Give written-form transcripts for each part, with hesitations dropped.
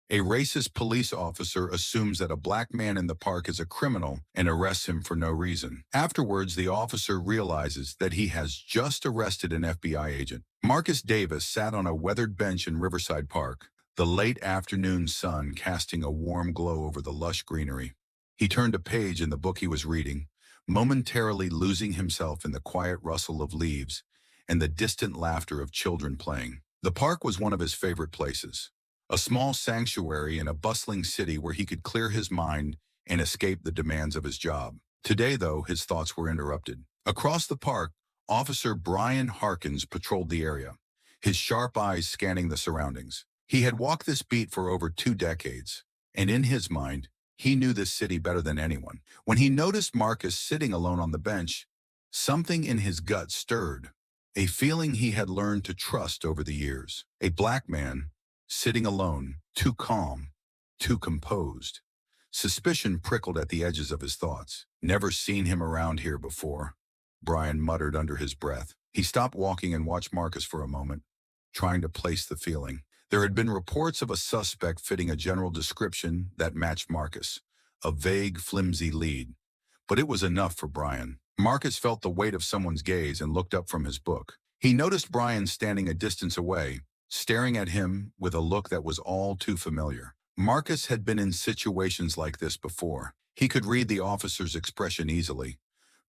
A racist police officer assumes that a black man in the park is a criminal and arrests him for no reason. Afterwards, the officer realizes that he has just arrested an FBI agent. Marcus Davis sat on a weathered bench in Riverside Park, the late afternoon sun casting a warm glow over the lush greenery. He turned a page in the book he was reading, momentarily losing himself in the quiet rustle of leaves and the distant laughter of children playing. The park was one of his favorite places, a small sanctuary in a bustling city where he could clear his mind and escape the demands of his job. Today, though, his thoughts were interrupted. Across the park, Officer Brian Harkins patrolled the area, his sharp eyes scanning the surroundings. He had walked this beat for over 2 decades, and in his mind, he knew this city better than anyone. When he noticed Marcus sitting alone on the bench, something in his gut stirred, a feeling he had learned to trust over the years. A black man, sitting alone, too calm, too composed. Suspicion prickled at the edges of his thoughts. Never seen him around here before, Brian muttered under his breath. He stopped walking and watched Marcus for a moment, trying to place the feeling. There had been reports of a suspect fitting a general description that matched Marcus, a vague, flimsy lead. But it was enough for Brian. Marcus felt the weight of someone's gaze and looked up from his book. He noticed Brian standing a distance away, staring at him with a look that was all too familiar. Marcus had been in situations like this before. He could read the officer's expression easily,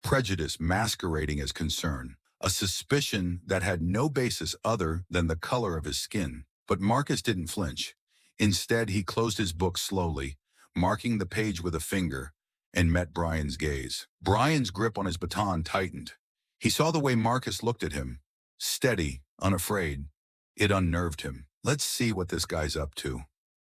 prejudice masquerading as concern, a suspicion that had no basis other than the color of his skin. But Marcus didn't flinch. Instead, he closed his book slowly, marking the page with a finger, and met Brian's gaze. Brian's grip on his baton tightened. He saw the way Marcus looked at him, steady, unafraid. It unnerved him. "Let's see what this guy's up to,"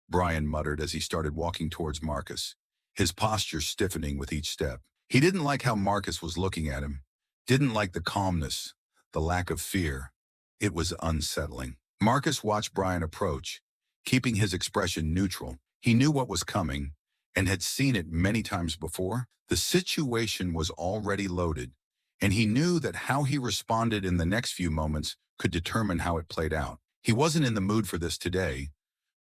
Brian muttered as he started walking towards Marcus, his posture stiffening with each step. He didn't like how Marcus was looking at him, didn't like the calmness, the lack of fear. It was unsettling. Marcus watched Brian approach, keeping his expression neutral. He knew what was coming and had seen it many times before. The situation was already loaded, and he knew that how he responded in the next few moments could determine how it played out. He wasn't in the mood for this today,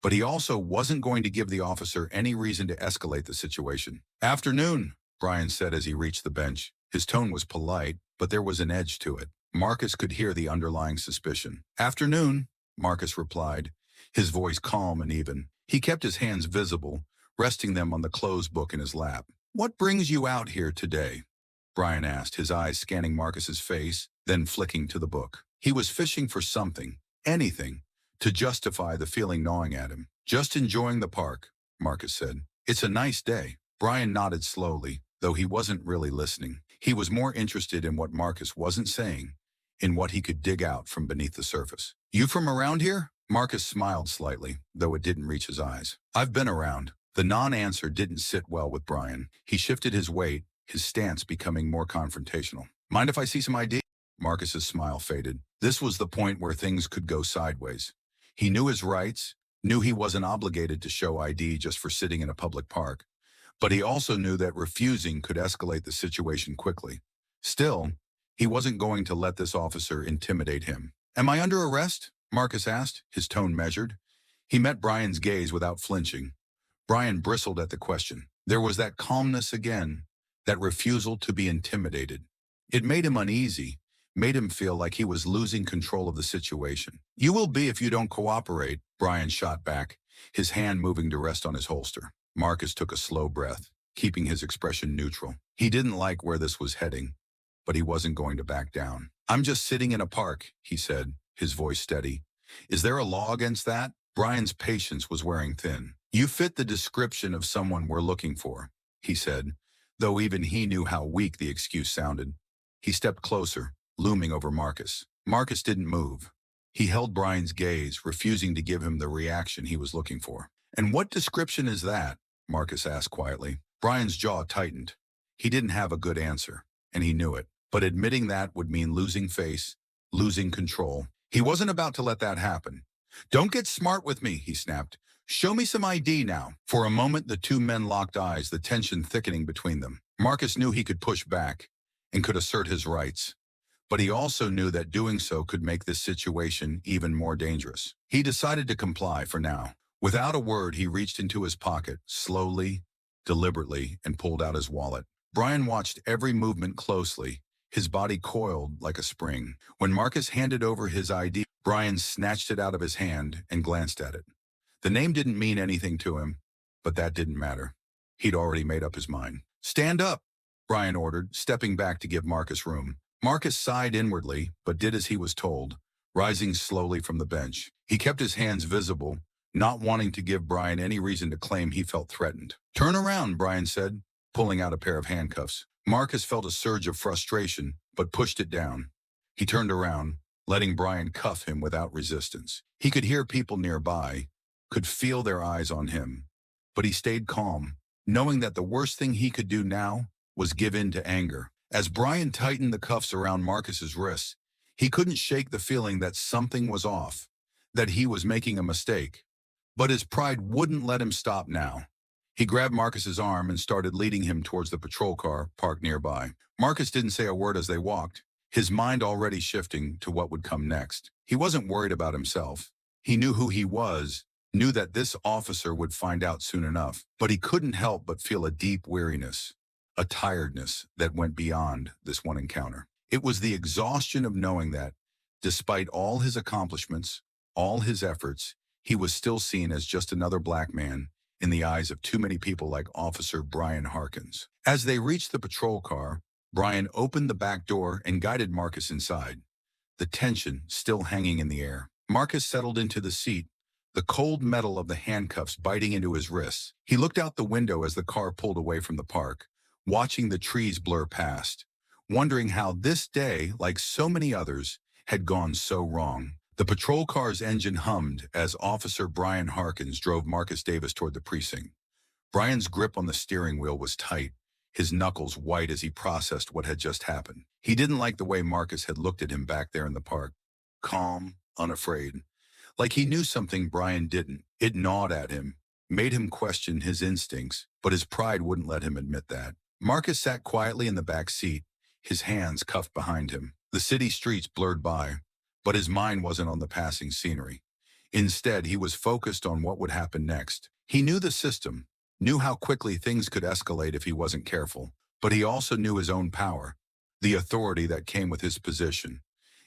but he also wasn't going to give the officer any reason to escalate the situation. "Afternoon," Brian said as he reached the bench. His tone was polite, but there was an edge to it. Marcus could hear the underlying suspicion. "Afternoon," Marcus replied, his voice calm and even. He kept his hands visible, resting them on the closed book in his lap. "What brings you out here today?" Brian asked, his eyes scanning Marcus's face, then flicking to the book. He was fishing for something, anything, to justify the feeling gnawing at him. "Just enjoying the park," Marcus said. "It's a nice day." Brian nodded slowly, though he wasn't really listening. He was more interested in what Marcus wasn't saying, in what he could dig out from beneath the surface. "You from around here?" Marcus smiled slightly, though it didn't reach his eyes. "I've been around." The non-answer didn't sit well with Brian. He shifted his weight, his stance becoming more confrontational. "Mind if I see some ID?" Marcus's smile faded. This was the point where things could go sideways. He knew his rights, knew he wasn't obligated to show ID just for sitting in a public park, but he also knew that refusing could escalate the situation quickly. Still, he wasn't going to let this officer intimidate him. "Am I under arrest?" Marcus asked, his tone measured. He met Brian's gaze without flinching. Brian bristled at the question. There was that calmness again, that refusal to be intimidated. It made him uneasy, made him feel like he was losing control of the situation. "You will be if you don't cooperate," Brian shot back, his hand moving to rest on his holster. Marcus took a slow breath, keeping his expression neutral. He didn't like where this was heading, but he wasn't going to back down. "I'm just sitting in a park," he said, his voice steady. "Is there a law against that?" Brian's patience was wearing thin. "You fit the description of someone we're looking for," he said, though even he knew how weak the excuse sounded. He stepped closer, looming over Marcus. Marcus didn't move. He held Brian's gaze, refusing to give him the reaction he was looking for. "And what description is that?" Marcus asked quietly. Brian's jaw tightened. He didn't have a good answer, and he knew it. But admitting that would mean losing face, losing control. He wasn't about to let that happen. "Don't get smart with me," he snapped. "Show me some ID now." For a moment, the two men locked eyes, the tension thickening between them. Marcus knew he could push back and could assert his rights. But he also knew that doing so could make this situation even more dangerous. He decided to comply for now. Without a word, he reached into his pocket, slowly, deliberately, and pulled out his wallet. Brian watched every movement closely, his body coiled like a spring. When Marcus handed over his ID, Brian snatched it out of his hand and glanced at it. The name didn't mean anything to him, but that didn't matter. He'd already made up his mind. "Stand up," Brian ordered, stepping back to give Marcus room. Marcus sighed inwardly, but did as he was told, rising slowly from the bench. He kept his hands visible, not wanting to give Brian any reason to claim he felt threatened. "Turn around," Brian said, pulling out a pair of handcuffs. Marcus felt a surge of frustration, but pushed it down. He turned around, letting Brian cuff him without resistance. He could hear people nearby, could feel their eyes on him, but he stayed calm, knowing that the worst thing he could do now was give in to anger. As Brian tightened the cuffs around Marcus's wrists, he couldn't shake the feeling that something was off, that he was making a mistake. But his pride wouldn't let him stop now. He grabbed Marcus's arm and started leading him towards the patrol car parked nearby. Marcus didn't say a word as they walked, his mind already shifting to what would come next. He wasn't worried about himself. He knew who he was, knew that this officer would find out soon enough, but he couldn't help but feel a deep weariness, a tiredness that went beyond this one encounter. It was the exhaustion of knowing that, despite all his accomplishments, all his efforts, he was still seen as just another black man in the eyes of too many people like Officer Brian Harkins. As they reached the patrol car, Brian opened the back door and guided Marcus inside, the tension still hanging in the air. Marcus settled into the seat, the cold metal of the handcuffs biting into his wrists. He looked out the window as the car pulled away from the park, watching the trees blur past, wondering how this day, like so many others, had gone so wrong. The patrol car's engine hummed as Officer Brian Harkins drove Marcus Davis toward the precinct. Brian's grip on the steering wheel was tight, his knuckles white as he processed what had just happened. He didn't like the way Marcus had looked at him back there in the park, calm, unafraid, like he knew something Brian didn't. It gnawed at him, made him question his instincts, but his pride wouldn't let him admit that. Marcus sat quietly in the back seat, his hands cuffed behind him. The city streets blurred by, but his mind wasn't on the passing scenery. Instead, he was focused on what would happen next. He knew the system, knew how quickly things could escalate if he wasn't careful, but he also knew his own power, the authority that came with his position,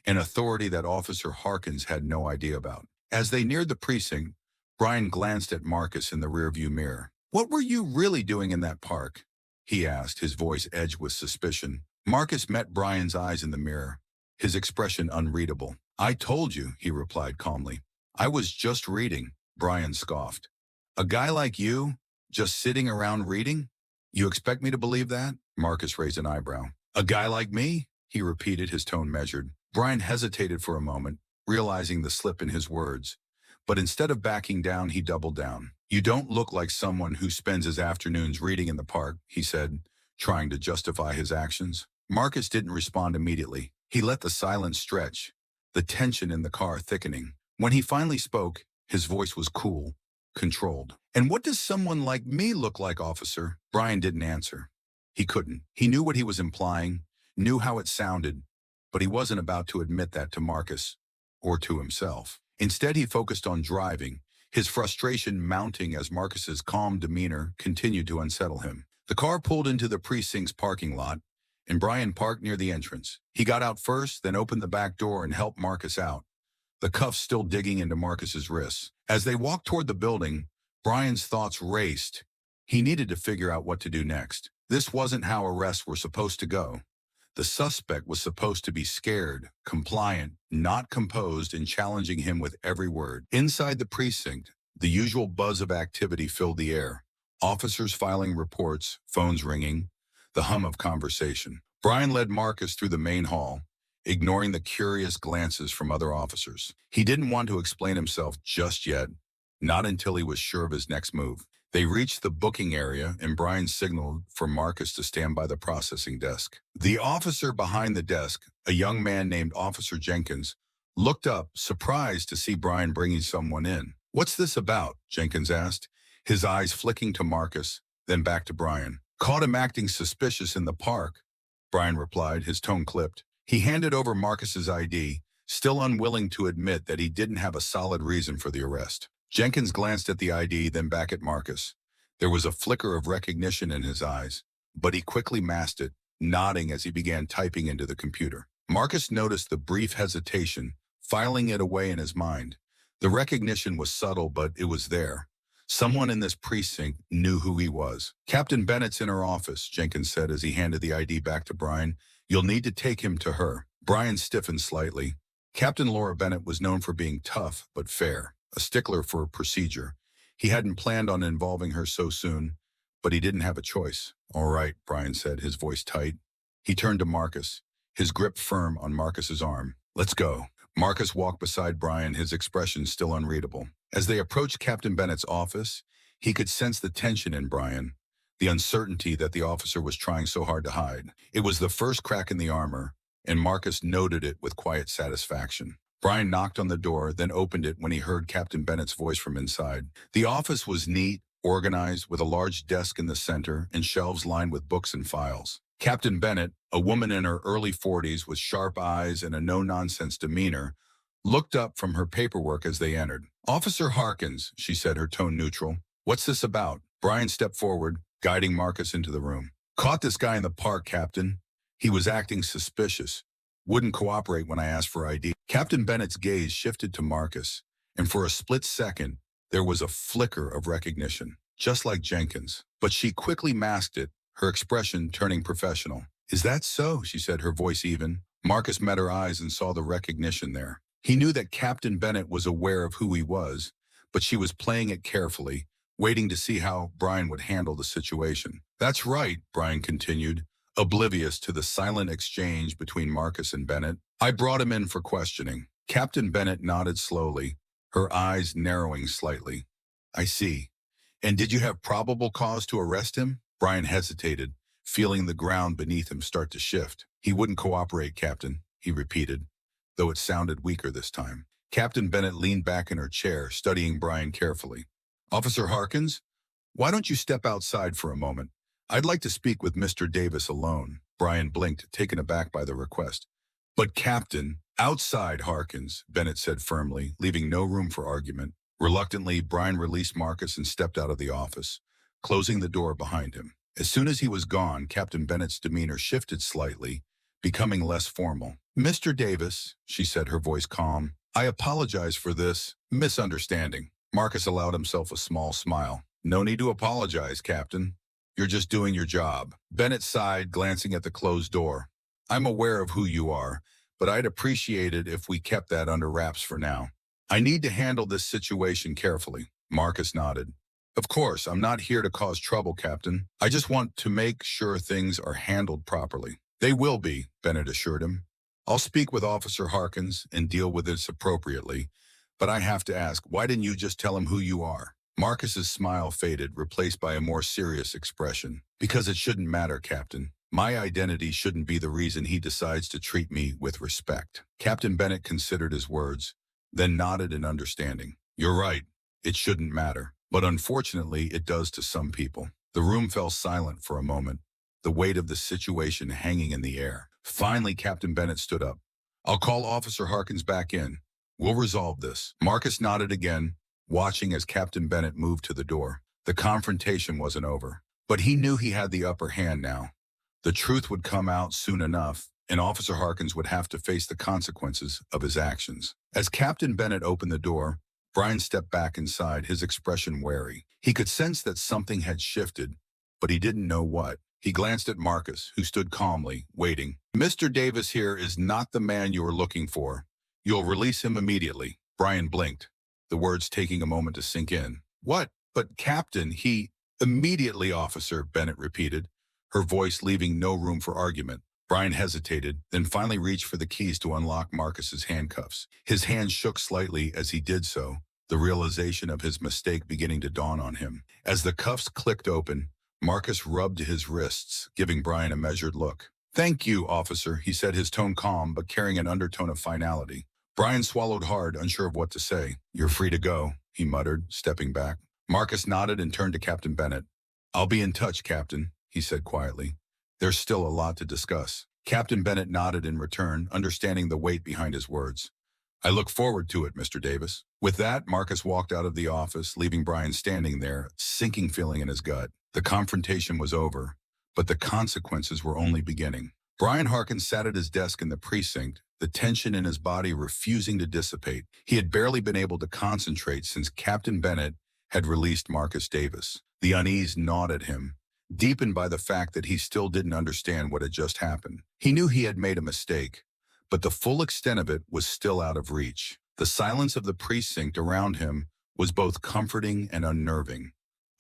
an authority that Officer Harkins had no idea about. As they neared the precinct, Brian glanced at Marcus in the rearview mirror. "What were you really doing in that park?" he asked, his voice edged with suspicion. Marcus met Brian's eyes in the mirror, his expression unreadable. "I told you," he replied calmly. "I was just reading," Brian scoffed. "A guy like you, just sitting around reading? You expect me to believe that?" Marcus raised an eyebrow. "A guy like me?" he repeated, his tone measured. Brian hesitated for a moment, realizing the slip in his words. But instead of backing down, he doubled down. "You don't look like someone who spends his afternoons reading in the park," he said, trying to justify his actions. Marcus didn't respond immediately. He let the silence stretch, the tension in the car thickening. When he finally spoke, his voice was cool, controlled. "And what does someone like me look like, officer?" Brian didn't answer. He couldn't. He knew what he was implying, knew how it sounded, but he wasn't about to admit that to Marcus or to himself. Instead, he focused on driving, his frustration mounting as Marcus's calm demeanor continued to unsettle him. The car pulled into the precinct's parking lot, and Brian parked near the entrance. He got out first, then opened the back door and helped Marcus out, the cuffs still digging into Marcus's wrists. As they walked toward the building, Brian's thoughts raced. He needed to figure out what to do next. This wasn't how arrests were supposed to go. The suspect was supposed to be scared, compliant, not composed, and challenging him with every word. Inside the precinct, the usual buzz of activity filled the air. Officers filing reports, phones ringing, the hum of conversation. Brian led Marcus through the main hall, ignoring the curious glances from other officers. He didn't want to explain himself just yet, not until he was sure of his next move. They reached the booking area, and Brian signaled for Marcus to stand by the processing desk. The officer behind the desk, a young man named Officer Jenkins, looked up, surprised to see Brian bringing someone in. "What's this about?" Jenkins asked, his eyes flicking to Marcus, then back to Brian. "Caught him acting suspicious in the park," Brian replied, his tone clipped. He handed over Marcus's ID, still unwilling to admit that he didn't have a solid reason for the arrest. Jenkins glanced at the ID, then back at Marcus. There was a flicker of recognition in his eyes, but he quickly masked it, nodding as he began typing into the computer. Marcus noticed the brief hesitation, filing it away in his mind. The recognition was subtle, but it was there. Someone in this precinct knew who he was. Captain Bennett's in her office, Jenkins said as he handed the ID back to Brian. You'll need to take him to her. Brian stiffened slightly. Captain Laura Bennett was known for being tough but fair, a stickler for procedure. He hadn't planned on involving her so soon, but he didn't have a choice. All right, Brian said, his voice tight. He turned to Marcus, his grip firm on Marcus's arm. Let's go. Marcus walked beside Brian, his expression still unreadable. As they approached Captain Bennett's office, he could sense the tension in Brian, the uncertainty that the officer was trying so hard to hide. It was the first crack in the armor, and Marcus noted it with quiet satisfaction. Brian knocked on the door, then opened it when he heard Captain Bennett's voice from inside. The office was neat, organized, with a large desk in the center and shelves lined with books and files. Captain Bennett, a woman in her early 40s with sharp eyes and a no-nonsense demeanor, looked up from her paperwork as they entered. Officer Harkins, she said, her tone neutral. What's this about? Brian stepped forward, guiding Marcus into the room. Caught this guy in the park, Captain. He was acting suspicious. Wouldn't cooperate when I asked for ID. Captain Bennett's gaze shifted to Marcus, and for a split second, there was a flicker of recognition, just like Jenkins. But she quickly masked it, her expression turning professional. Is that so? She said, her voice even. Marcus met her eyes and saw the recognition there. He knew that Captain Bennett was aware of who he was, but she was playing it carefully, waiting to see how Brian would handle the situation. That's right, Brian continued, oblivious to the silent exchange between Marcus and Bennett. I brought him in for questioning. Captain Bennett nodded slowly, her eyes narrowing slightly. I see. And did you have probable cause to arrest him? Brian hesitated, feeling the ground beneath him start to shift. He wouldn't cooperate, Captain, he repeated, though it sounded weaker this time. Captain Bennett leaned back in her chair, studying Brian carefully. Officer Harkins, why don't you step outside for a moment? I'd like to speak with Mr. Davis alone. Brian blinked, taken aback by the request. But Captain, outside, Harkins, Bennett said firmly, leaving no room for argument. Reluctantly, Brian released Marcus and stepped out of the office, closing the door behind him. As soon as he was gone, Captain Bennett's demeanor shifted slightly, becoming less formal. Mr. Davis, she said, her voice calm, I apologize for this misunderstanding. Marcus allowed himself a small smile. No need to apologize, Captain. You're just doing your job. Bennett sighed, glancing at the closed door. I'm aware of who you are, but I'd appreciate it if we kept that under wraps for now. I need to handle this situation carefully. Marcus nodded. Of course, I'm not here to cause trouble, Captain. I just want to make sure things are handled properly. They will be, Bennett assured him. I'll speak with Officer Harkins and deal with this appropriately, but I have to ask, why didn't you just tell him who you are? Marcus's smile faded, replaced by a more serious expression. Because it shouldn't matter, Captain. My identity shouldn't be the reason he decides to treat me with respect. Captain Bennett considered his words, then nodded in understanding. You're right. It shouldn't matter. But unfortunately, it does to some people. The room fell silent for a moment, the weight of the situation hanging in the air. Finally, Captain Bennett stood up. I'll call Officer Harkins back in. We'll resolve this. Marcus nodded again, watching as Captain Bennett moved to the door. The confrontation wasn't over, but he knew he had the upper hand now. The truth would come out soon enough, and Officer Harkins would have to face the consequences of his actions. As Captain Bennett opened the door, Brian stepped back inside, his expression wary. He could sense that something had shifted, but he didn't know what. He glanced at Marcus, who stood calmly, waiting. Mr. Davis here is not the man you are looking for. You'll release him immediately. Brian blinked, the words taking a moment to sink in. What? But Captain, he... Immediately, officer, Bennett repeated, her voice leaving no room for argument. Brian hesitated, then finally reached for the keys to unlock Marcus's handcuffs. His hand shook slightly as he did so, the realization of his mistake beginning to dawn on him. As the cuffs clicked open, Marcus rubbed his wrists, giving Brian a measured look. Thank you, officer, he said, his tone calm but carrying an undertone of finality. Brian swallowed hard, unsure of what to say. You're free to go, he muttered, stepping back. Marcus nodded and turned to Captain Bennett. I'll be in touch, Captain, he said quietly. There's still a lot to discuss. Captain Bennett nodded in return, understanding the weight behind his words. I look forward to it, Mr. Davis. With that, Marcus walked out of the office, leaving Brian standing there, sinking feeling in his gut. The confrontation was over, but the consequences were only beginning. Brian Harkins sat at his desk in the precinct, the tension in his body refusing to dissipate. He had barely been able to concentrate since Captain Bennett had released Marcus Davis. The unease gnawed at him, deepened by the fact that he still didn't understand what had just happened. He knew he had made a mistake, but the full extent of it was still out of reach. The silence of the precinct around him was both comforting and unnerving,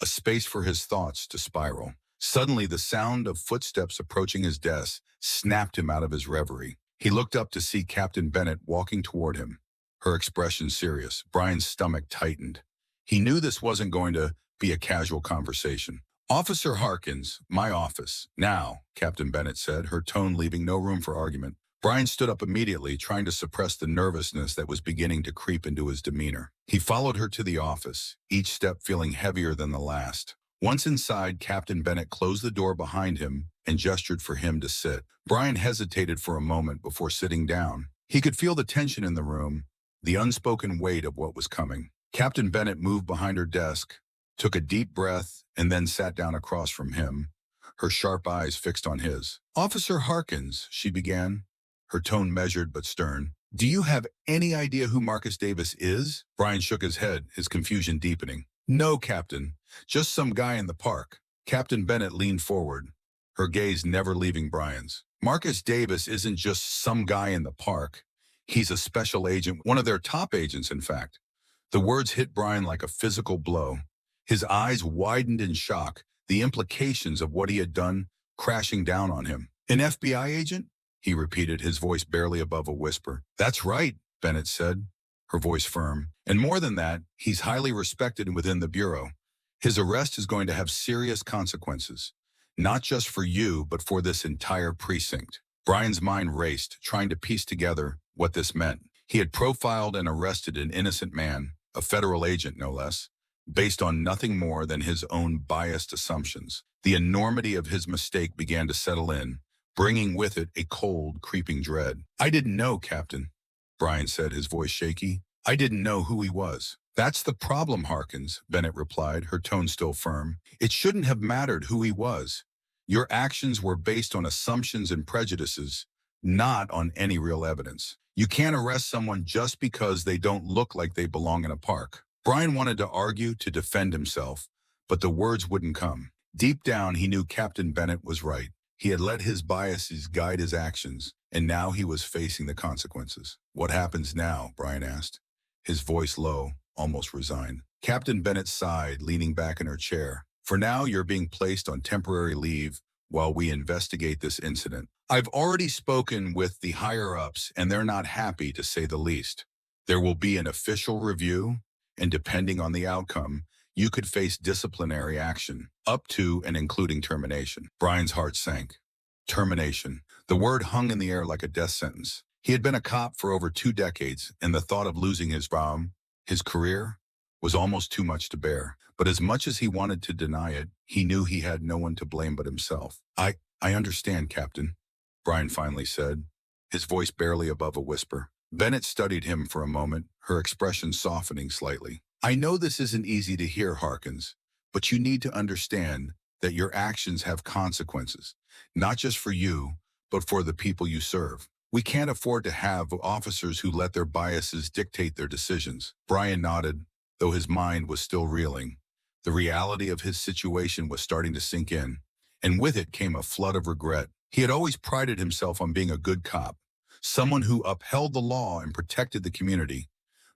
a space for his thoughts to spiral. Suddenly, the sound of footsteps approaching his desk snapped him out of his reverie. He looked up to see Captain Bennett walking toward him, her expression serious. Brian's stomach tightened. He knew this wasn't going to be a casual conversation. "Officer Harkins, my office. Now," Captain Bennett said, her tone leaving no room for argument. Brian stood up immediately, trying to suppress the nervousness that was beginning to creep into his demeanor. He followed her to the office, each step feeling heavier than the last. Once inside, Captain Bennett closed the door behind him and gestured for him to sit. Brian hesitated for a moment before sitting down. He could feel the tension in the room, the unspoken weight of what was coming. Captain Bennett moved behind her desk, took a deep breath, and then sat down across from him, her sharp eyes fixed on his. "Officer Harkins," she began, her tone measured but stern. "Do you have any idea who Marcus Davis is?" Brian shook his head, his confusion deepening. "No, Captain. Just some guy in the park." Captain Bennett leaned forward, her gaze never leaving Brian's. "Marcus Davis isn't just some guy in the park. He's a special agent, one of their top agents, in fact." The words hit Brian like a physical blow. His eyes widened in shock, the implications of what he had done crashing down on him. "An FBI agent?" he repeated, his voice barely above a whisper. "That's right," Bennett said, her voice firm. "And more than that, he's highly respected within the Bureau. His arrest is going to have serious consequences, not just for you, but for this entire precinct." Brian's mind raced, trying to piece together what this meant. He had profiled and arrested an innocent man, a federal agent no less, based on nothing more than his own biased assumptions. The enormity of his mistake began to settle in, bringing with it a cold, creeping dread. "I didn't know, Captain," Brian said, his voice shaky. "I didn't know who he was." "That's the problem, Harkins," Bennett replied, her tone still firm. "It shouldn't have mattered who he was. Your actions were based on assumptions and prejudices, not on any real evidence. You can't arrest someone just because they don't look like they belong in a park." Brian wanted to argue, to defend himself, but the words wouldn't come. Deep down, he knew Captain Bennett was right. He had let his biases guide his actions, and now he was facing the consequences. "What happens now?" Brian asked, his voice low, almost resigned. Captain Bennett sighed, leaning back in her chair. "For now, you're being placed on temporary leave while we investigate this incident. I've already spoken with the higher-ups, and they're not happy, to say the least. There will be an official review, and depending on the outcome, you could face disciplinary action, up to and including termination." Brian's heart sank. Termination. The word hung in the air like a death sentence. He had been a cop for over 2 decades, and the thought of losing his job, his career, was almost too much to bear. But as much as he wanted to deny it, he knew he had no one to blame but himself. I understand, Captain," Brian finally said, his voice barely above a whisper. Bennett studied him for a moment, her expression softening slightly. "I know this isn't easy to hear, Harkins, but you need to understand that your actions have consequences, not just for you, but for the people you serve. We can't afford to have officers who let their biases dictate their decisions." Brian nodded, though his mind was still reeling. The reality of his situation was starting to sink in, and with it came a flood of regret. He had always prided himself on being a good cop, someone who upheld the law and protected the community.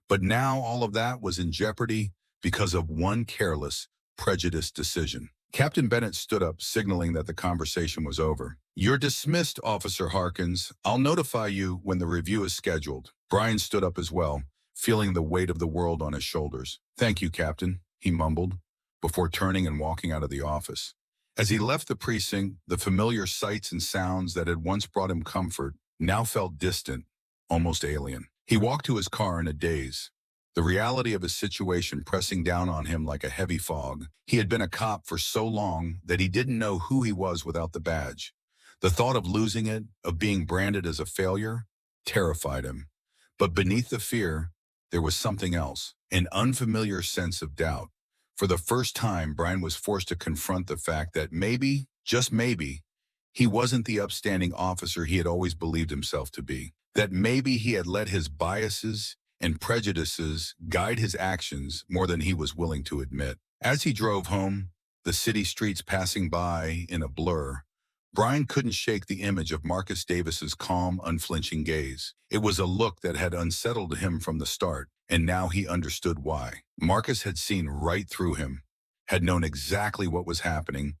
But now all of that was in jeopardy because of one careless, prejudiced decision. Captain Bennett stood up, signaling that the conversation was over. "You're dismissed, Officer Harkins. I'll notify you when the review is scheduled." Brian stood up as well, feeling the weight of the world on his shoulders. "Thank you, Captain," he mumbled, before turning and walking out of the office. As he left the precinct, the familiar sights and sounds that had once brought him comfort now felt distant, almost alien. He walked to his car in a daze, the reality of his situation pressing down on him like a heavy fog. He had been a cop for so long that he didn't know who he was without the badge. The thought of losing it, of being branded as a failure, terrified him. But beneath the fear, there was something else, an unfamiliar sense of doubt. For the first time, Brian was forced to confront the fact that maybe, just maybe, he wasn't the upstanding officer he had always believed himself to be. That maybe he had let his biases and prejudices guide his actions more than he was willing to admit. As he drove home, the city streets passing by in a blur, Brian couldn't shake the image of Marcus Davis's calm, unflinching gaze. It was a look that had unsettled him from the start, and now he understood why. Marcus had seen right through him, had known exactly what was happening,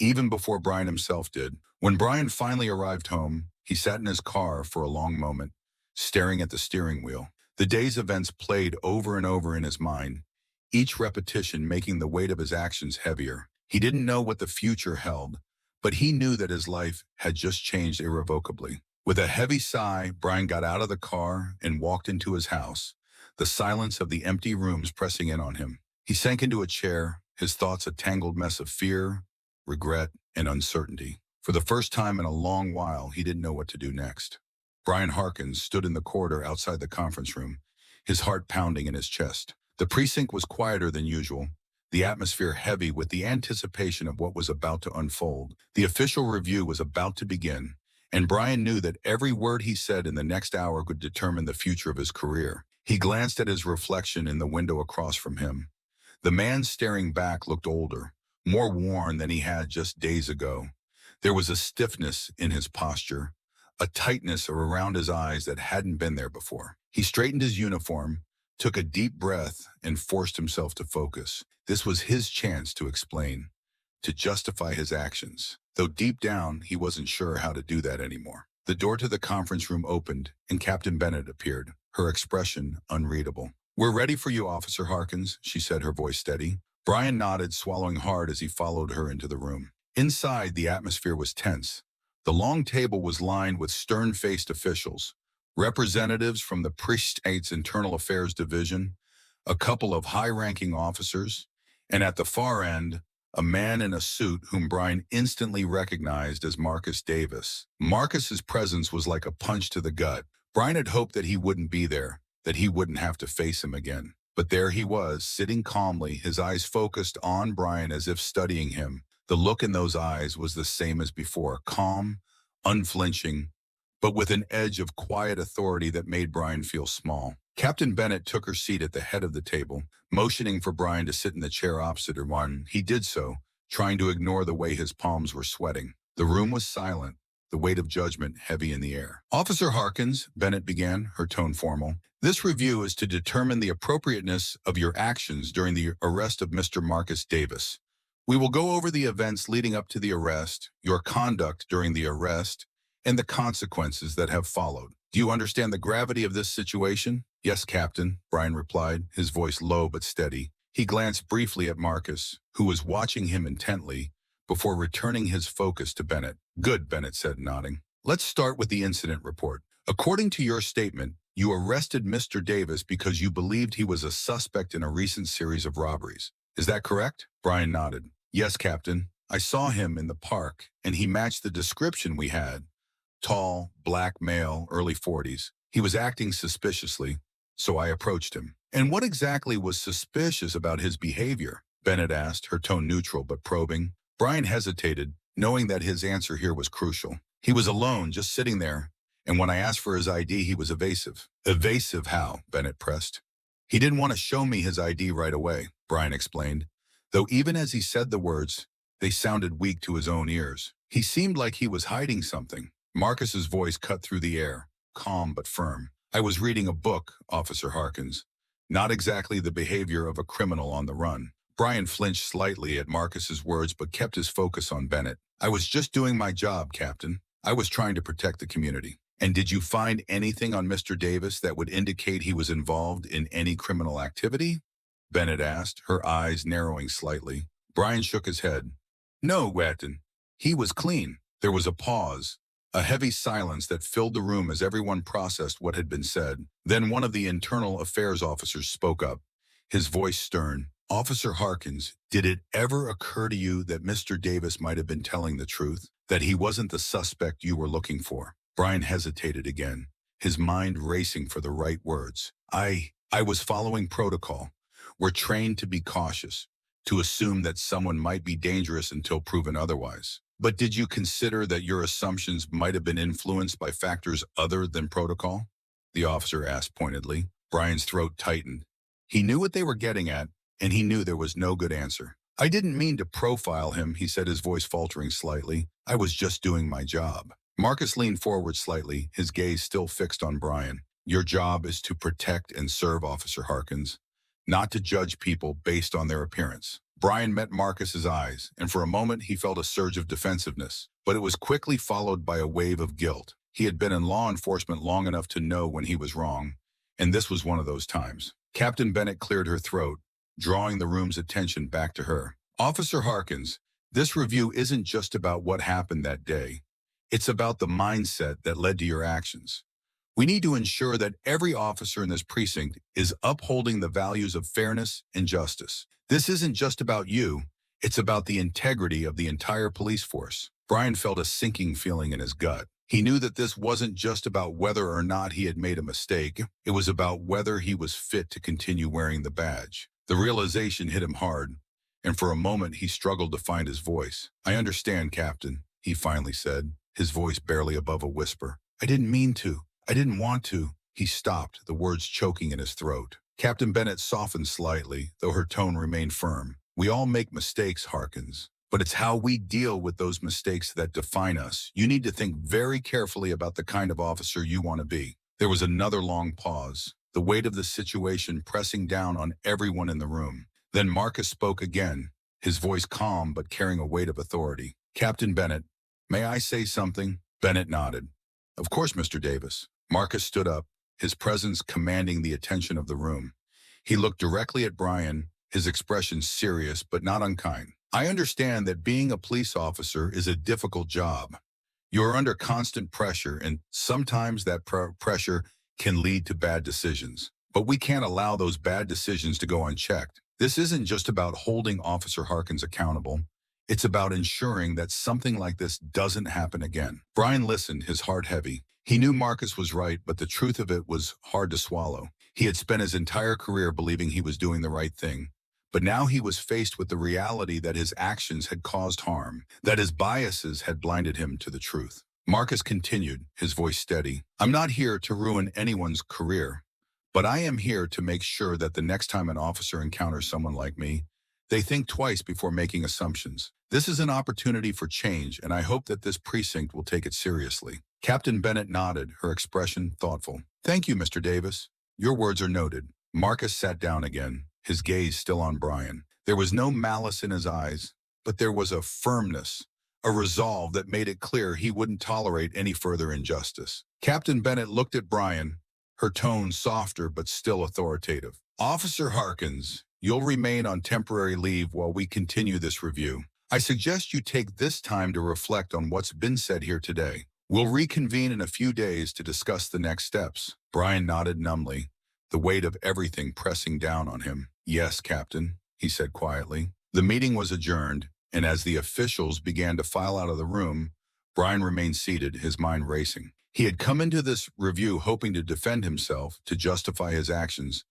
even before Brian himself did. When Brian finally arrived home, he sat in his car for a long moment, staring at the steering wheel. The day's events played over and over in his mind, each repetition making the weight of his actions heavier. He didn't know what the future held, but he knew that his life had just changed irrevocably. With a heavy sigh, Brian got out of the car and walked into his house, the silence of the empty rooms pressing in on him. He sank into a chair, his thoughts a tangled mess of fear, regret, and uncertainty. For the first time in a long while, he didn't know what to do next. Brian Harkins stood in the corridor outside the conference room, his heart pounding in his chest. The precinct was quieter than usual, the atmosphere heavy with the anticipation of what was about to unfold. The official review was about to begin, and Brian knew that every word he said in the next hour could determine the future of his career. He glanced at his reflection in the window across from him. The man staring back looked older, more worn than he had just days ago. There was a stiffness in his posture, a tightness around his eyes that hadn't been there before. He straightened his uniform, took a deep breath, and forced himself to focus. This was his chance to explain, to justify his actions, though deep down he wasn't sure how to do that anymore. The door to the conference room opened, and Captain Bennett appeared, her expression unreadable. "We're ready for you, Officer Harkins," she said, her voice steady. Brian nodded, swallowing hard as he followed her into the room. Inside, the atmosphere was tense. The long table was lined with stern-faced officials, representatives from the precinct's Internal Affairs Division, a couple of high-ranking officers, and at the far end, a man in a suit whom Brian instantly recognized as Marcus Davis. Marcus's presence was like a punch to the gut. Brian had hoped that he wouldn't be there, that he wouldn't have to face him again. But there he was, sitting calmly, his eyes focused on Brian as if studying him. The look in those eyes was the same as before, calm, unflinching, but with an edge of quiet authority that made Brian feel small. Captain Bennett took her seat at the head of the table, motioning for Brian to sit in the chair opposite her one. He did so, trying to ignore the way his palms were sweating. The room was silent, the weight of judgment heavy in the air. "Officer Harkins," Bennett began, her tone formal, "this review is to determine the appropriateness of your actions during the arrest of Mr. Marcus Davis. We will go over the events leading up to the arrest, your conduct during the arrest, and the consequences that have followed. Do you understand the gravity of this situation?" "Yes, Captain," Brian replied, his voice low but steady. He glanced briefly at Marcus, who was watching him intently, before returning his focus to Bennett. "Good," Bennett said, nodding. "Let's start with the incident report. According to your statement, you arrested Mr. Davis because you believed he was a suspect in a recent series of robberies. Is that correct?" Brian nodded. "Yes, Captain. I saw him in the park, and he matched the description we had. Tall, black male, early 40s. He was acting suspiciously, so I approached him." "And what exactly was suspicious about his behavior?" Bennett asked, her tone neutral but probing. Brian hesitated, knowing that his answer here was crucial. "He was alone, just sitting there, and when I asked for his ID, he was evasive." "Evasive how?" Bennett pressed. "He didn't want to show me his ID right away," Brian explained, though even as he said the words, they sounded weak to his own ears. "He seemed like he was hiding something." Marcus's voice cut through the air, calm but firm. "I was reading a book, Officer Harkins. Not exactly the behavior of a criminal on the run." Brian flinched slightly at Marcus's words but kept his focus on Bennett. "I was just doing my job, Captain. I was trying to protect the community." "And did you find anything on Mr. Davis that would indicate he was involved in any criminal activity?" Bennett asked, her eyes narrowing slightly. Brian shook his head. "No, Watton. He was clean." There was a pause, a heavy silence that filled the room as everyone processed what had been said. Then one of the internal affairs officers spoke up, his voice stern. "Officer Harkins, did it ever occur to you that Mr. Davis might have been telling the truth? That he wasn't the suspect you were looking for?" Brian hesitated again, his mind racing for the right words. I was following protocol. We're trained to be cautious, to assume that someone might be dangerous until proven otherwise. But did you consider that your assumptions might have been influenced by factors other than protocol? The officer asked pointedly. Brian's throat tightened. He knew what they were getting at, and he knew there was no good answer. I didn't mean to profile him, he said, his voice faltering slightly. I was just doing my job. Marcus leaned forward slightly, his gaze still fixed on Brian. Your job is to protect and serve Officer Harkins, not to judge people based on their appearance. Brian met Marcus's eyes, and for a moment he felt a surge of defensiveness, but it was quickly followed by a wave of guilt. He had been in law enforcement long enough to know when he was wrong, and this was one of those times. Captain Bennett cleared her throat, drawing the room's attention back to her. Officer Harkins, this review isn't just about what happened that day. It's about the mindset that led to your actions. We need to ensure that every officer in this precinct is upholding the values of fairness and justice. This isn't just about you, it's about the integrity of the entire police force. Brian felt a sinking feeling in his gut. He knew that this wasn't just about whether or not he had made a mistake, it was about whether he was fit to continue wearing the badge. The realization hit him hard, and for a moment he struggled to find his voice. I understand, Captain, he finally said, his voice barely above a whisper. I didn't mean to. I didn't want to. He stopped, the words choking in his throat. Captain Bennett softened slightly, though her tone remained firm. We all make mistakes, Harkins, but it's how we deal with those mistakes that define us. You need to think very carefully about the kind of officer you want to be. There was another long pause, the weight of the situation pressing down on everyone in the room. Then Marcus spoke again, his voice calm but carrying a weight of authority. Captain Bennett, may I say something? Bennett nodded. Of course, Mr. Davis. Marcus stood up, his presence commanding the attention of the room. He looked directly at Brian, his expression serious but not unkind. I understand that being a police officer is a difficult job. You are under constant pressure, and sometimes that pressure can lead to bad decisions. But we can't allow those bad decisions to go unchecked. This isn't just about holding Officer Harkins accountable. It's about ensuring that something like this doesn't happen again. Brian listened, his heart heavy. He knew Marcus was right, but the truth of it was hard to swallow. He had spent his entire career believing he was doing the right thing. But now he was faced with the reality that his actions had caused harm, that his biases had blinded him to the truth. Marcus continued, his voice steady. I'm not here to ruin anyone's career, but I am here to make sure that the next time an officer encounters someone like me, they think twice before making assumptions. This is an opportunity for change, and I hope that this precinct will take it seriously. Captain Bennett nodded, her expression thoughtful. Thank you, Mr. Davis. Your words are noted. Marcus sat down again, his gaze still on Brian. There was no malice in his eyes, but there was a firmness, a resolve that made it clear he wouldn't tolerate any further injustice. Captain Bennett looked at Brian, her tone softer but still authoritative. Officer Harkins, you'll remain on temporary leave while we continue this review. I suggest you take this time to reflect on what's been said here today. We'll reconvene in a few days to discuss the next steps. Brian nodded numbly, the weight of everything pressing down on him. Yes, Captain, he said quietly. The meeting was adjourned, and as the officials began to file out of the room, Brian remained seated, his mind racing. He had come into this review hoping to defend himself, to justify his actions,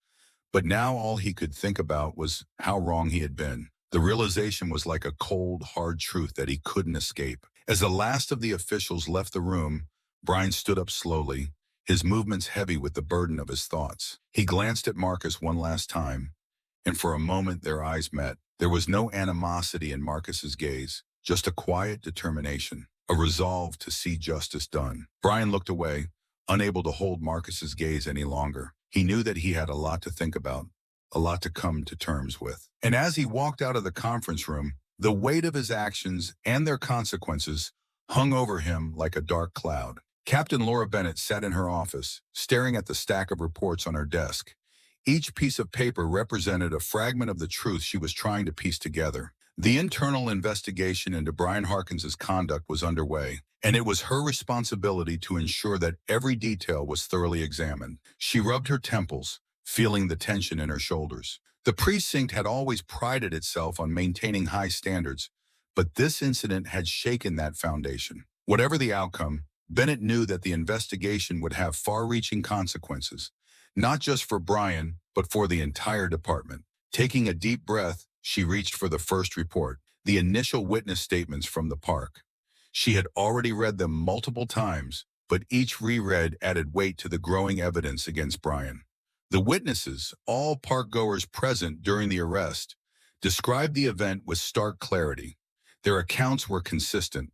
but now all he could think about was how wrong he had been. The realization was like a cold, hard truth that he couldn't escape. As the last of the officials left the room, Brian stood up slowly, his movements heavy with the burden of his thoughts. He glanced at Marcus one last time, and for a moment their eyes met. There was no animosity in Marcus's gaze, just a quiet determination, a resolve to see justice done. Brian looked away, unable to hold Marcus's gaze any longer. He knew that he had a lot to think about, a lot to come to terms with. And as he walked out of the conference room, the weight of his actions and their consequences hung over him like a dark cloud. Captain Laura Bennett sat in her office, staring at the stack of reports on her desk. Each piece of paper represented a fragment of the truth she was trying to piece together. The internal investigation into Brian Harkins's conduct was underway, and it was her responsibility to ensure that every detail was thoroughly examined. She rubbed her temples, feeling the tension in her shoulders. The precinct had always prided itself on maintaining high standards, but this incident had shaken that foundation. Whatever the outcome, Bennett knew that the investigation would have far-reaching consequences, not just for Brian, but for the entire department. Taking a deep breath, she reached for the first report, the initial witness statements from the park. She had already read them multiple times, but each reread added weight to the growing evidence against Brian. The witnesses, all park-goers present during the arrest, described the event with stark clarity. Their accounts were consistent.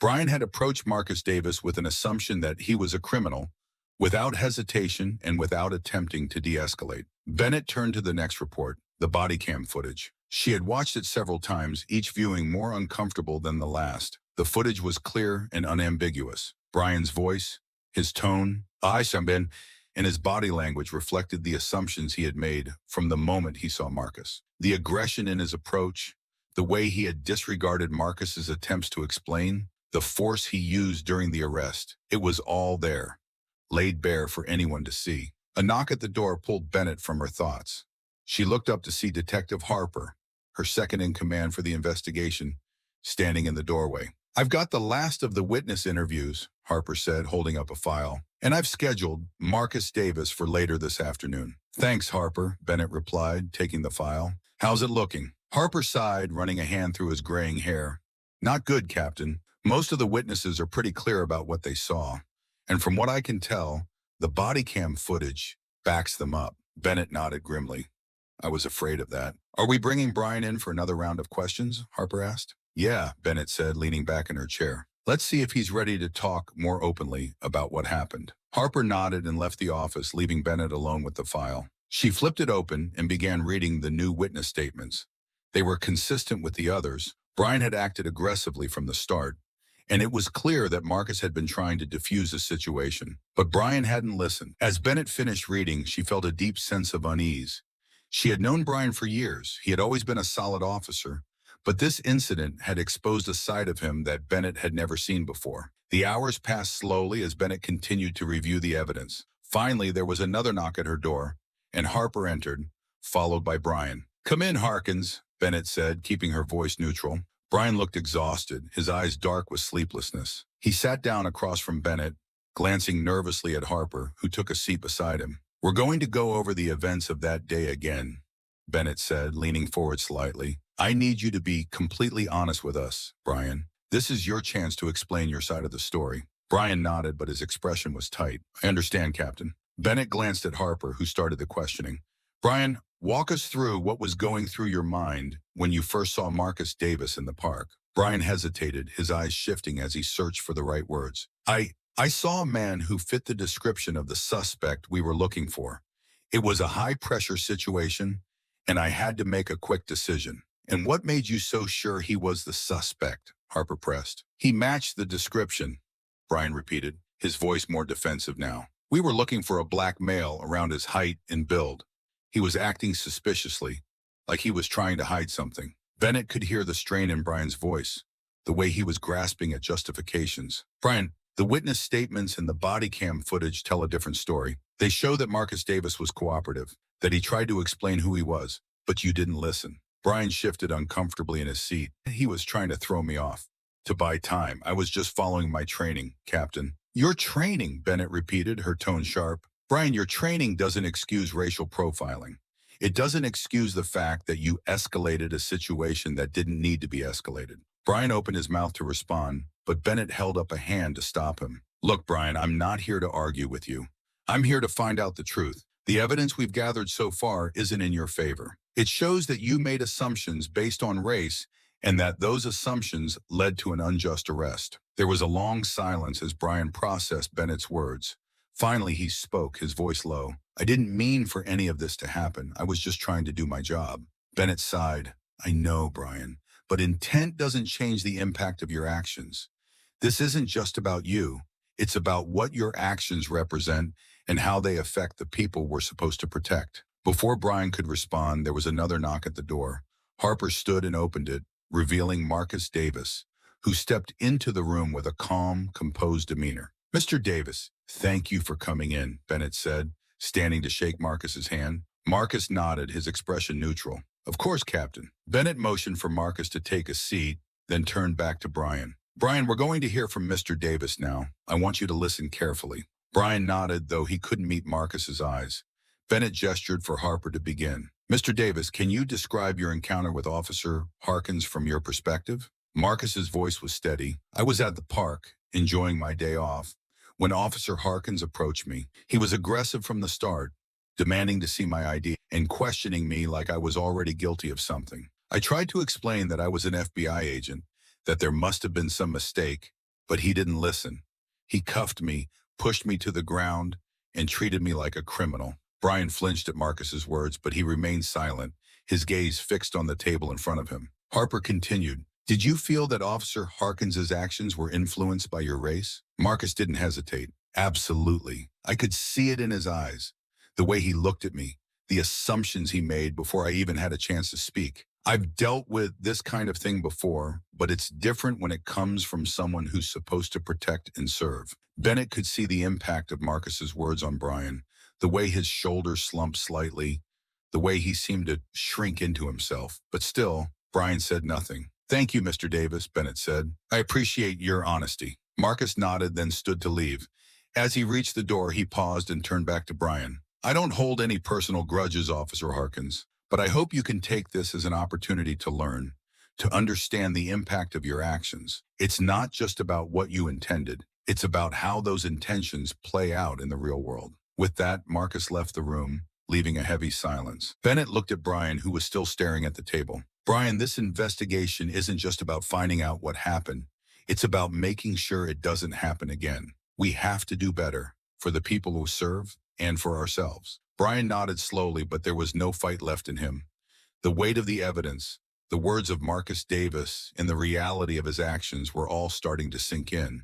Brian had approached Marcus Davis with an assumption that he was a criminal, without hesitation and without attempting to de-escalate. Bennett turned to the next report, the body cam footage. She had watched it several times, each viewing more uncomfortable than the last. The footage was clear and unambiguous. Brian's voice, his tone, and his body language reflected the assumptions he had made from the moment he saw Marcus. The aggression in his approach, the way he had disregarded Marcus's attempts to explain, the force he used during the arrest, it was all there, laid bare for anyone to see. A knock at the door pulled Bennett from her thoughts. She looked up to see Detective Harper, her second in command for the investigation, standing in the doorway. "I've got the last of the witness interviews," Harper said, holding up a file, "and I've scheduled Marcus Davis for later this afternoon." "Thanks, Harper," Bennett replied, taking the file. "How's it looking?" Harper sighed, running a hand through his graying hair. "Not good, Captain. Most of the witnesses are pretty clear about what they saw. And from what I can tell, the body cam footage backs them up." Bennett nodded grimly. "I was afraid of that." "Are we bringing Brian in for another round of questions?" Harper asked. "Yeah," Bennett said, leaning back in her chair. "Let's see if he's ready to talk more openly about what happened." Harper nodded and left the office, leaving Bennett alone with the file. She flipped it open and began reading the new witness statements. They were consistent with the others. Brian had acted aggressively from the start, and it was clear that Marcus had been trying to defuse the situation. But Brian hadn't listened. As Bennett finished reading, she felt a deep sense of unease. She had known Brian for years. He had always been a solid officer, but this incident had exposed a side of him that Bennett had never seen before. The hours passed slowly as Bennett continued to review the evidence. Finally, there was another knock at her door, and Harper entered, followed by Brian. "Come in, Harkins," Bennett said, keeping her voice neutral. Brian looked exhausted, his eyes dark with sleeplessness. He sat down across from Bennett, glancing nervously at Harper, who took a seat beside him. "We're going to go over the events of that day again," Bennett said, leaning forward slightly. "I need you to be completely honest with us, Brian. This is your chance to explain your side of the story." Brian nodded, but his expression was tight. "I understand, Captain." Bennett glanced at Harper, who started the questioning. "Brian, walk us through what was going through your mind when you first saw Marcus Davis in the park." Brian hesitated, his eyes shifting as he searched for the right words. I saw a man who fit the description of the suspect we were looking for. It was a high-pressure situation, and I had to make a quick decision." "And what made you so sure he was the suspect?" Harper pressed. "He matched the description," Brian repeated, his voice more defensive now. "We were looking for a black male around his height and build. He was acting suspiciously, like he was trying to hide something." Bennett could hear the strain in Brian's voice, the way he was grasping at justifications. "Brian, the witness statements and the body cam footage tell a different story. They show that Marcus Davis was cooperative, that he tried to explain who he was, but you didn't listen." Brian shifted uncomfortably in his seat. "He was trying to throw me off, to buy time. I was just following my training, Captain." "Your training," Bennett repeated, her tone sharp. "Brian, your training doesn't excuse racial profiling. It doesn't excuse the fact that you escalated a situation that didn't need to be escalated." Brian opened his mouth to respond, but Bennett held up a hand to stop him. "Look, Brian, I'm not here to argue with you. I'm here to find out the truth. The evidence we've gathered so far isn't in your favor. It shows that you made assumptions based on race and that those assumptions led to an unjust arrest." There was a long silence as Brian processed Bennett's words. Finally, he spoke, his voice low. "I didn't mean for any of this to happen. I was just trying to do my job." Bennett sighed. "I know, Brian, but intent doesn't change the impact of your actions. This isn't just about you. It's about what your actions represent and how they affect the people we're supposed to protect." Before Brian could respond, there was another knock at the door. Harper stood and opened it, revealing Marcus Davis, who stepped into the room with a calm, composed demeanor. "Mr. Davis, thank you for coming in," Bennett said, standing to shake Marcus's hand. Marcus nodded, his expression neutral. "Of course, Captain." Bennett motioned for Marcus to take a seat, then turned back to Brian. Brian, we're going to hear from Mr. Davis now. I want you to listen carefully. Brian nodded, though he couldn't meet Marcus's eyes. Bennett gestured for Harper to begin. Mr. Davis, can you describe your encounter with Officer Harkins from your perspective? Marcus's voice was steady. I was at the park, enjoying my day off, when Officer Harkins approached me. He was aggressive from the start, demanding to see my ID and questioning me like I was already guilty of something. I tried to explain that I was an FBI agent, that there must have been some mistake, but he didn't listen. He cuffed me, pushed me to the ground, and treated me like a criminal. Brian flinched at Marcus's words, but he remained silent, his gaze fixed on the table in front of him. Harper continued, "Did you feel that Officer Harkins's actions were influenced by your race?" Marcus didn't hesitate. Absolutely. I could see it in his eyes, the way he looked at me, the assumptions he made before I even had a chance to speak. I've dealt with this kind of thing before, but it's different when it comes from someone who's supposed to protect and serve. Bennett could see the impact of Marcus's words on Brian, the way his shoulders slumped slightly, the way he seemed to shrink into himself. But still, Brian said nothing. "Thank you, Mr. Davis," Bennett said. "I appreciate your honesty." Marcus nodded, then stood to leave. As he reached the door, he paused and turned back to Brian. "I don't hold any personal grudges, Officer Harkins, but I hope you can take this as an opportunity to learn, to understand the impact of your actions. It's not just about what you intended. It's about how those intentions play out in the real world." With that, Marcus left the room, leaving a heavy silence. Bennett looked at Brian, who was still staring at the table. "Brian, this investigation isn't just about finding out what happened. It's about making sure it doesn't happen again. We have to do better, for the people who serve and for ourselves." Brian nodded slowly, but there was no fight left in him. The weight of the evidence, the words of Marcus Davis, and the reality of his actions were all starting to sink in.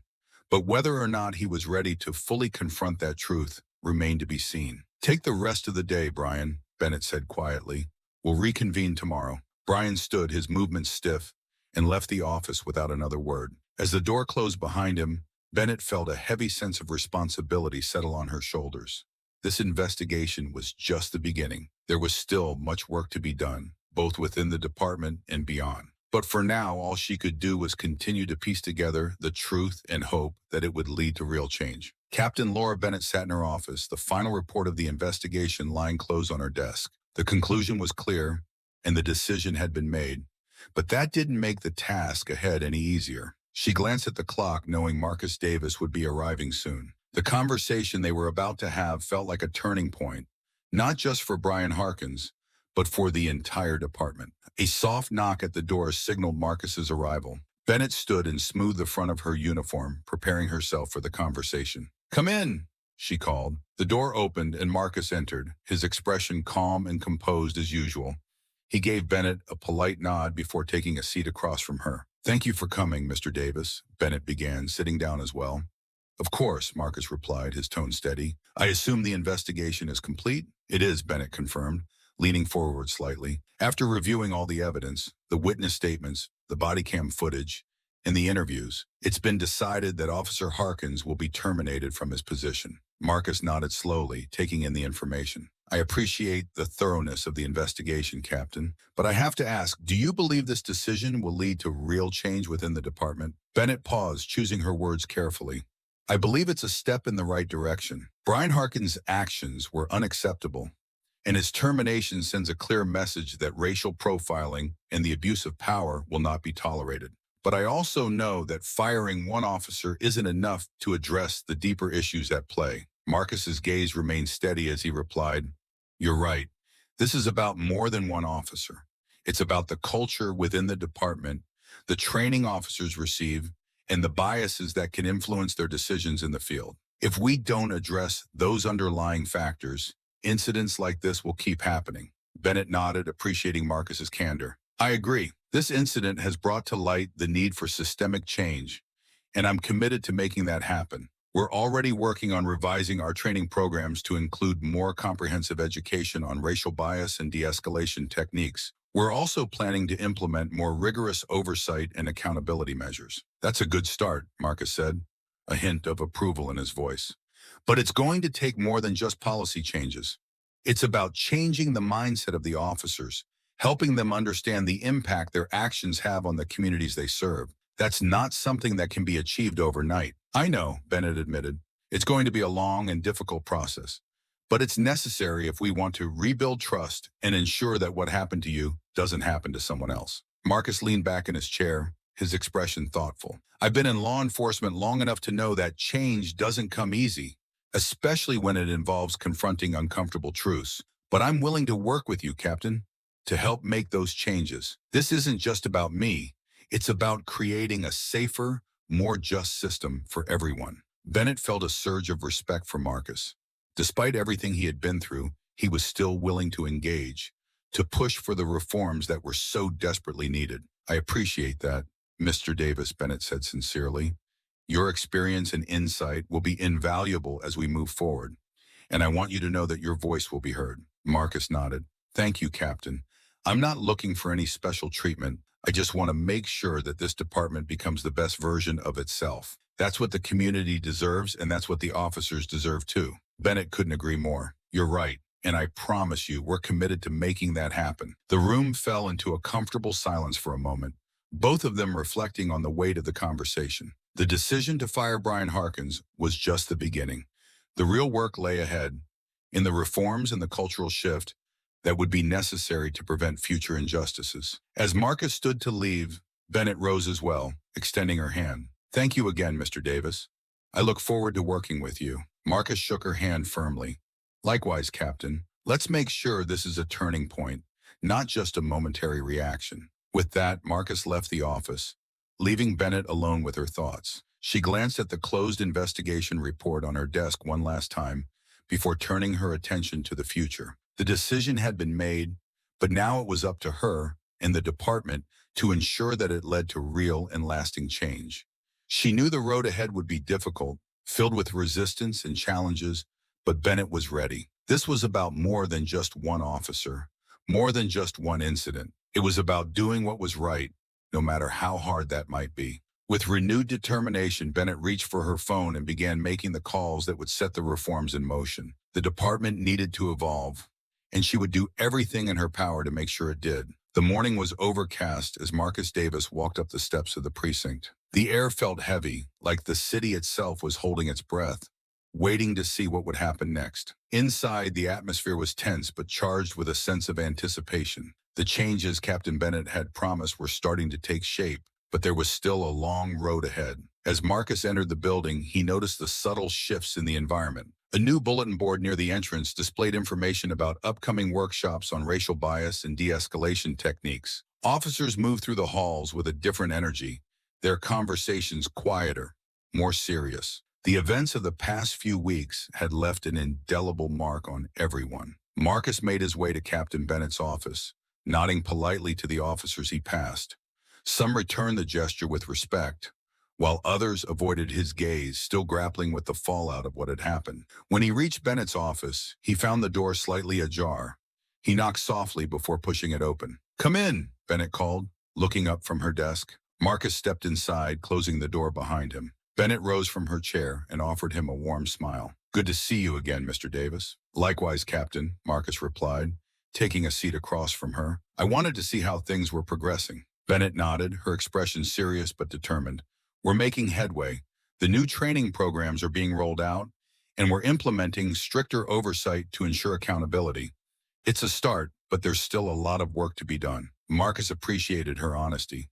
But whether or not he was ready to fully confront that truth remained to be seen. "Take the rest of the day, Brian," Bennett said quietly. "We'll reconvene tomorrow." Brian stood, his movements stiff, and left the office without another word. As the door closed behind him, Bennett felt a heavy sense of responsibility settle on her shoulders. This investigation was just the beginning. There was still much work to be done, both within the department and beyond. But for now, all she could do was continue to piece together the truth and hope that it would lead to real change. Captain Laura Bennett sat in her office, the final report of the investigation lying closed on her desk. The conclusion was clear, and the decision had been made. But that didn't make the task ahead any easier. She glanced at the clock, knowing Marcus Davis would be arriving soon. The conversation they were about to have felt like a turning point, not just for Brian Harkins, but for the entire department. A soft knock at the door signaled Marcus's arrival. Bennett stood and smoothed the front of her uniform, preparing herself for the conversation. "Come in," she called. The door opened and Marcus entered, his expression calm and composed as usual. He gave Bennett a polite nod before taking a seat across from her. "Thank you for coming, Mr. Davis," Bennett began, sitting down as well. "Of course," Marcus replied, his tone steady. "I assume the investigation is complete?" "It is," Bennett confirmed, leaning forward slightly. After reviewing all the evidence, the witness statements, the body cam footage, and the interviews, it's been decided that Officer Harkins will be terminated from his position. Marcus nodded slowly, taking in the information. "I appreciate the thoroughness of the investigation, Captain, but I have to ask, do you believe this decision will lead to real change within the department?" Bennett paused, choosing her words carefully. "I believe it's a step in the right direction. Brian Harkins' actions were unacceptable, and his termination sends a clear message that racial profiling and the abuse of power will not be tolerated. But I also know that firing one officer isn't enough to address the deeper issues at play." Marcus's gaze remained steady as he replied, "You're right. This is about more than one officer. It's about the culture within the department, the training officers receive, and the biases that can influence their decisions in the field. If we don't address those underlying factors, incidents like this will keep happening." Bennett nodded, appreciating Marcus's candor. "I agree. This incident has brought to light the need for systemic change, and I'm committed to making that happen. We're already working on revising our training programs to include more comprehensive education on racial bias and de-escalation techniques. We're also planning to implement more rigorous oversight and accountability measures." "That's a good start," Marcus said, a hint of approval in his voice. "But it's going to take more than just policy changes. It's about changing the mindset of the officers, helping them understand the impact their actions have on the communities they serve. That's not something that can be achieved overnight. I know, Bennett admitted. It's going to be a long and difficult process, but it's necessary if we want to rebuild trust and ensure that what happened to you doesn't happen to someone else. Marcus leaned back in his chair, his expression thoughtful. I've been in law enforcement long enough to know that change doesn't come easy, especially when it involves confronting uncomfortable truths. But I'm willing to work with you, Captain, to help make those changes. This isn't just about me. It's about creating a safer, more just system for everyone. Bennett felt a surge of respect for Marcus. Despite everything he had been through, he was still willing to engage, to push for the reforms that were so desperately needed. I appreciate that, Mr. Davis, Bennett said sincerely. Your experience and insight will be invaluable as we move forward, and I want you to know that your voice will be heard. Marcus nodded. Thank you, Captain. I'm not looking for any special treatment. I just want to make sure that this department becomes the best version of itself. That's what the community deserves, and that's what the officers deserve too. Bennett couldn't agree more. You're right, and I promise you, we're committed to making that happen. The room fell into a comfortable silence for a moment, both of them reflecting on the weight of the conversation. The decision to fire Brian Harkins was just the beginning. The real work lay ahead, in the reforms and the cultural shift that would be necessary to prevent future injustices. As Marcus stood to leave, Bennett rose as well, extending her hand. Thank you again, Mr. Davis. I look forward to working with you. Marcus shook her hand firmly. Likewise, Captain. Let's make sure this is a turning point, not just a momentary reaction. With that, Marcus left the office, leaving Bennett alone with her thoughts. She glanced at the closed investigation report on her desk one last time before turning her attention to the future. The decision had been made, but now it was up to her and the department to ensure that it led to real and lasting change. She knew the road ahead would be difficult, filled with resistance and challenges, but Bennett was ready. This was about more than just one officer, more than just one incident. It was about doing what was right, no matter how hard that might be. With renewed determination, Bennett reached for her phone and began making the calls that would set the reforms in motion. The department needed to evolve, and she would do everything in her power to make sure it did. The morning was overcast as Marcus Davis walked up the steps of the precinct. The air felt heavy, like the city itself was holding its breath, waiting to see what would happen next. Inside, the atmosphere was tense but charged with a sense of anticipation. The changes Captain Bennett had promised were starting to take shape, but there was still a long road ahead. As Marcus entered the building, he noticed the subtle shifts in the environment. A new bulletin board near the entrance displayed information about upcoming workshops on racial bias and de-escalation techniques. Officers moved through the halls with a different energy, their conversations quieter, more serious. The events of the past few weeks had left an indelible mark on everyone. Marcus made his way to Captain Bennett's office, nodding politely to the officers he passed. Some returned the gesture with respect, while others avoided his gaze, still grappling with the fallout of what had happened. When he reached Bennett's office, he found the door slightly ajar. He knocked softly before pushing it open. "Come in," Bennett called, looking up from her desk. Marcus stepped inside, closing the door behind him. Bennett rose from her chair and offered him a warm smile. "Good to see you again, Mr. Davis." "Likewise, Captain," Marcus replied, taking a seat across from her. "I wanted to see how things were progressing." Bennett nodded, her expression serious but determined. "We're making headway. The new training programs are being rolled out, and we're implementing stricter oversight to ensure accountability. It's a start, but there's still a lot of work to be done." Marcus appreciated her honesty.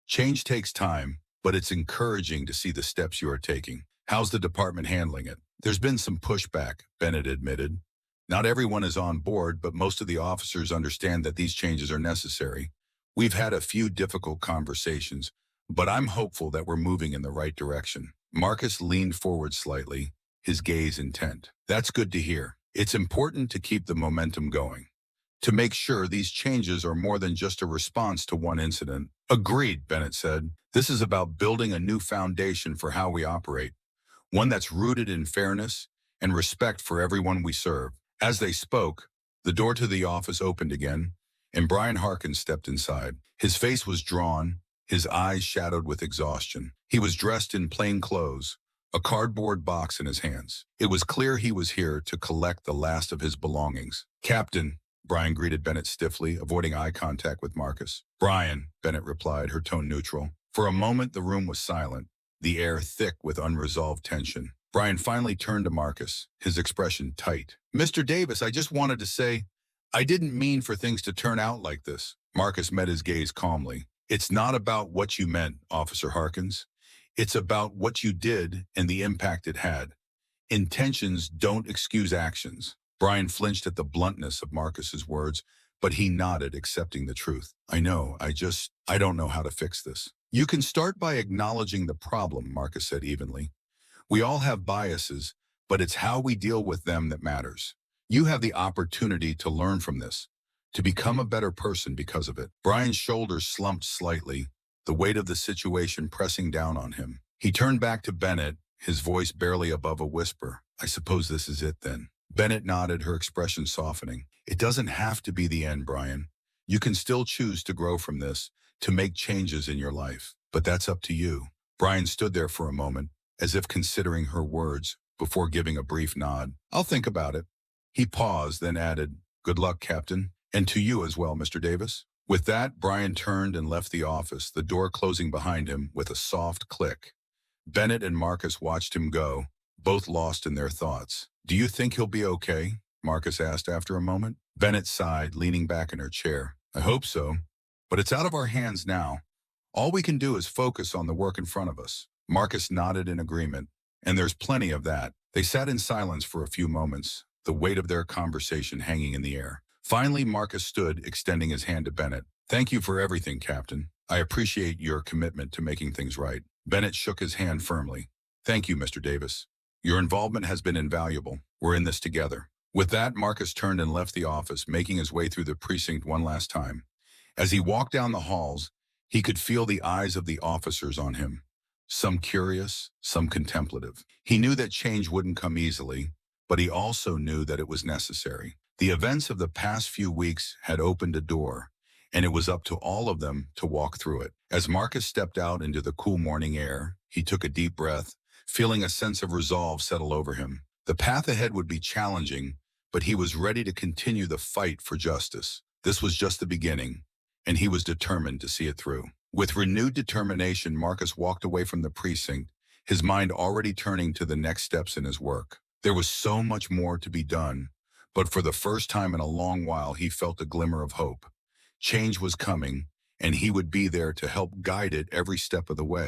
"Change takes time, but it's encouraging to see the steps you are taking. How's the department handling it?" "There's been some pushback," Bennett admitted. "Not everyone is on board, but most of the officers understand that these changes are necessary. We've had a few difficult conversations, but I'm hopeful that we're moving in the right direction." Marcus leaned forward slightly, his gaze intent. "That's good to hear. It's important to keep the momentum going, to make sure these changes are more than just a response to one incident." "Agreed," Bennett said. "This is about building a new foundation for how we operate, one that's rooted in fairness and respect for everyone we serve." As they spoke, the door to the office opened again, and Brian Harkins stepped inside. His face was drawn, his eyes shadowed with exhaustion. He was dressed in plain clothes, a cardboard box in his hands. It was clear he was here to collect the last of his belongings. "Captain," Brian greeted Bennett stiffly, avoiding eye contact with Marcus. "Brian," Bennett replied, her tone neutral. For a moment, the room was silent, the air thick with unresolved tension. Brian finally turned to Marcus, his expression tight. Mr. Davis, I just wanted to say, I didn't mean for things to turn out like this. Marcus met his gaze calmly. It's not about what you meant, Officer Harkins. It's about what you did and the impact it had. Intentions don't excuse actions. Brian flinched at the bluntness of Marcus's words, but he nodded, accepting the truth. I know, I don't know how to fix this. You can start by acknowledging the problem, Marcus said evenly. We all have biases, but it's how we deal with them that matters. You have the opportunity to learn from this, to become a better person because of it. Brian's shoulders slumped slightly, the weight of the situation pressing down on him. He turned back to Bennett, his voice barely above a whisper. I suppose this is it then. Bennett nodded, her expression softening. It doesn't have to be the end, Brian. You can still choose to grow from this, to make changes in your life. But that's up to you. Brian stood there for a moment, as if considering her words, before giving a brief nod. I'll think about it. He paused, then added, Good luck, Captain. And to you as well, Mr. Davis. With that, Brian turned and left the office, the door closing behind him with a soft click. Bennett and Marcus watched him go, both lost in their thoughts. Do you think he'll be okay? Marcus asked after a moment. Bennett sighed, leaning back in her chair. I hope so. But it's out of our hands now. All we can do is focus on the work in front of us. Marcus nodded in agreement, and there's plenty of that. They sat in silence for a few moments, the weight of their conversation hanging in the air. Finally, Marcus stood, extending his hand to Bennett. Thank you for everything, Captain. I appreciate your commitment to making things right. Bennett shook his hand firmly. Thank you, Mr. Davis. Your involvement has been invaluable. We're in this together. With that, Marcus turned and left the office, making his way through the precinct one last time. As he walked down the halls, he could feel the eyes of the officers on him, some curious, some contemplative. He knew that change wouldn't come easily, but he also knew that it was necessary. The events of the past few weeks had opened a door, and it was up to all of them to walk through it. As Marcus stepped out into the cool morning air, he took a deep breath, feeling a sense of resolve settle over him. The path ahead would be challenging, but he was ready to continue the fight for justice. This was just the beginning, and he was determined to see it through. With renewed determination, Marcus walked away from the precinct, his mind already turning to the next steps in his work. There was so much more to be done, but for the first time in a long while, he felt a glimmer of hope. Change was coming, and he would be there to help guide it every step of the way.